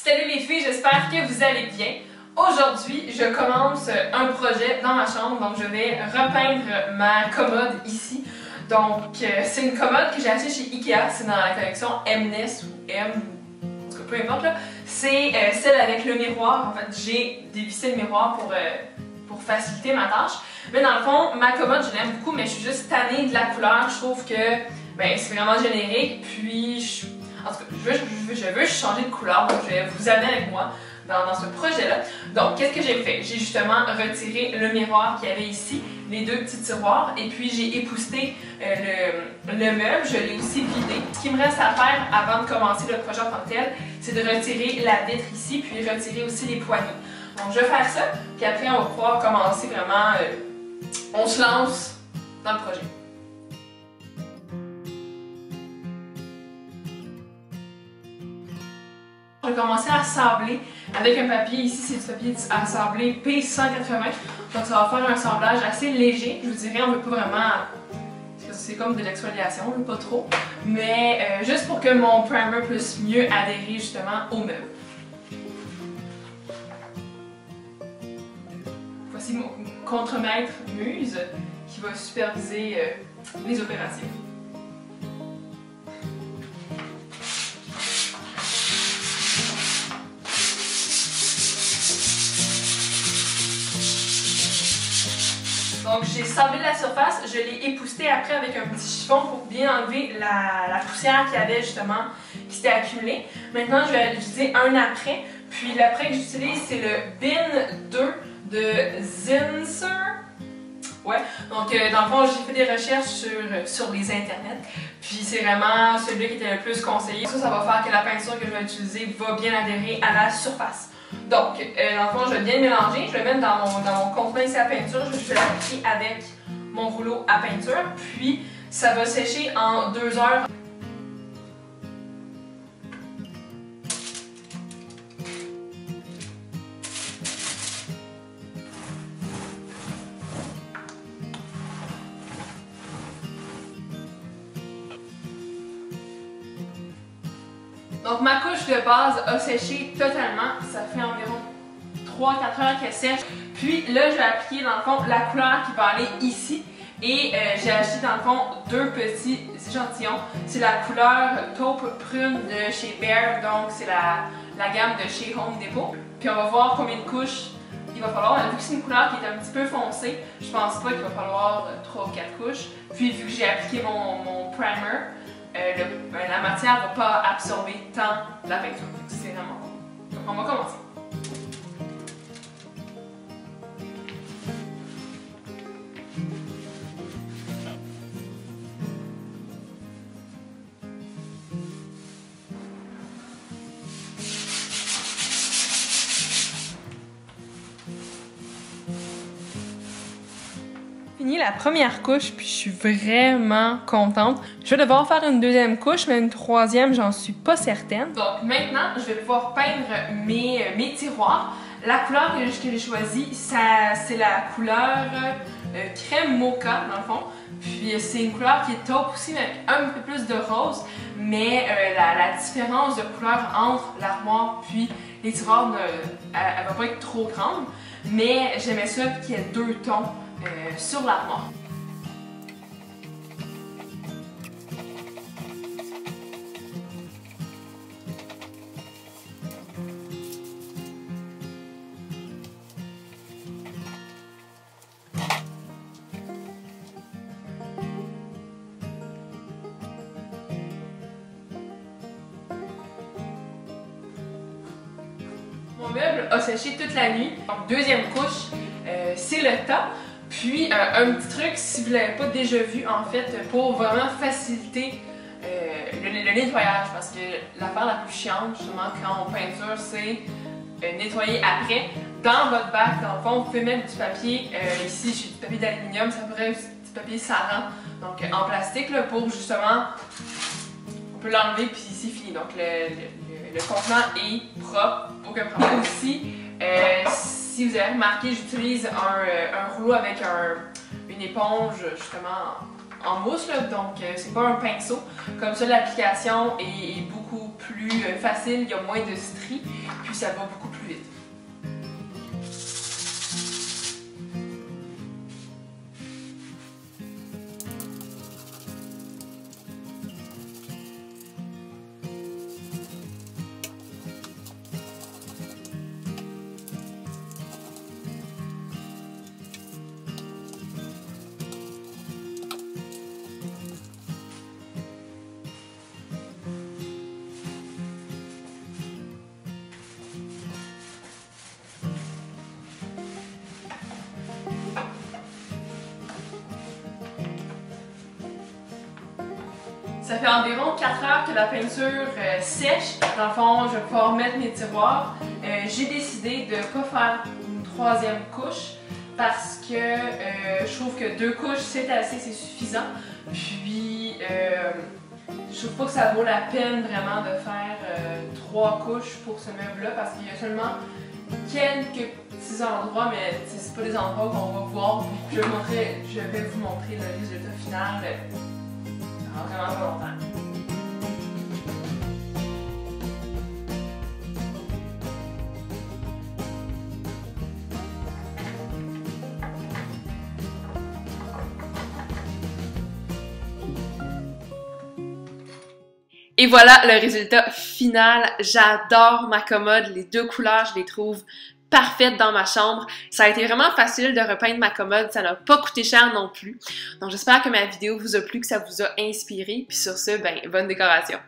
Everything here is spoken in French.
Salut les filles, j'espère que vous allez bien. Aujourd'hui, je commence un projet dans ma chambre, donc je vais repeindre ma commode ici. Donc, c'est une commode que j'ai achetée chez Ikea, c'est dans la collection Mness ou M, en tout cas peu importe là. C'est celle avec le miroir. En fait, j'ai dévissé le miroir pour faciliter ma tâche. Mais dans le fond, ma commode, je l'aime beaucoup, mais je suis juste tannée de la couleur. Je trouve que c'est vraiment générique, puis en tout cas, je veux changer de couleur, donc je vais vous amener avec moi dans ce projet-là. Donc, qu'est-ce que j'ai fait? J'ai justement retiré le miroir qu'il y avait ici, les deux petits tiroirs, et puis j'ai épousseté le meuble, je l'ai aussi vidé. Ce qui me reste à faire avant de commencer le projet en tant que tel, c'est de retirer la vitre ici, puis retirer aussi les poignées. Donc, je vais faire ça, puis après, on va pouvoir commencer vraiment, on se lance dans le projet. Je vais commencer à assembler avec un papier. Ici, c'est du papier assemblé P180. Donc, ça va faire un assemblage assez léger. Je vous dirais, on ne veut pas vraiment. C'est comme de l'exfoliation, pas trop. Mais juste pour que mon primer puisse mieux adhérer justement au meuble. Voici mon contremaître Muse qui va superviser les opérations. Donc j'ai sablé la surface, je l'ai épousseté après avec un petit chiffon pour bien enlever la poussière qu'il y avait justement, qui s'était accumulée. Maintenant je vais utiliser un après, puis l'après que j'utilise c'est le Bin 2 de Zinsser. Ouais, donc dans le fond j'ai fait des recherches sur les internets, puis c'est vraiment celui qui était le plus conseillé. Ça va faire que la peinture que je vais utiliser va bien adhérer à la surface. Donc, dans le fond, je vais bien mélanger, je vais le mettre dans mon contenant ici à peinture, je vais l'appliquer avec mon rouleau à peinture, puis ça va sécher en 2 heures. Donc ma couche de base a séché totalement, ça fait environ 3-4 heures qu'elle sèche. Puis là je vais appliquer dans le fond la couleur qui va aller ici. Et j'ai acheté dans le fond 2 petits échantillons. C'est la couleur taupe prune de chez Behr, donc c'est la gamme de chez Home Depot. Puis on va voir combien de couches il va falloir. Vu que c'est une couleur qui est un petit peu foncée, je pense pas qu'il va falloir 3 ou 4 couches. Puis vu que j'ai appliqué mon primer, la matière ne va pas absorber tant la peinture. C'est vraiment bon. Donc on va commencer. Fini la première couche, puis je suis vraiment contente. Je vais devoir faire une deuxième couche, mais une troisième, j'en suis pas certaine. Donc maintenant, je vais pouvoir peindre mes tiroirs. La couleur que j'ai choisie, c'est la couleur crème mocha, dans le fond. Puis c'est une couleur qui est taupe aussi, mais avec un peu plus de rose. Mais la différence de couleur entre l'armoire puis les tiroirs, elle va pas être trop grande. Mais j'aimais ça qu'il y ait 2 tons sur l'armoire. Mon meuble a séché toute la nuit. Donc, deuxième couche, c'est le tas. Puis un petit truc, si vous ne l'avez pas déjà vu en fait, pour vraiment faciliter le nettoyage, parce que l'affaire la plus chiante justement quand on peinture, c'est nettoyer après. Dans votre bac, dans le fond, vous pouvez mettre du papier, ici j'ai du papier d'aluminium, ça pourrait être du papier saran, donc en plastique là, pour justement, on peut l'enlever puis c'est fini. Donc le contenant est propre, aucun problème. Aussi, si vous avez remarqué, j'utilise un rouleau avec une éponge justement en mousse, là, donc c'est pas un pinceau. Comme ça, l'application est beaucoup plus facile, il y a moins de stries, puis ça va beaucoup plus vite. Ça fait environ 4 heures que la peinture sèche. Dans le fond, je vais pouvoir mettre mes tiroirs. J'ai décidé de ne pas faire une troisième couche parce que je trouve que 2 couches c'est assez, c'est suffisant. Puis je trouve pas que ça vaut la peine vraiment de faire 3 couches pour ce meuble-là parce qu'il y a seulement quelques petits endroits, mais c'est pas des endroits qu'on va voir. Je vais vous montrer le résultat final. Vraiment pas longtemps. Et voilà le résultat final. J'adore ma commode, les 2 couleurs, je les trouve parfaite dans ma chambre. Ça a été vraiment facile de repeindre ma commode, ça n'a pas coûté cher non plus. Donc j'espère que ma vidéo vous a plu, que ça vous a inspiré. Puis sur ce, ben bonne décoration!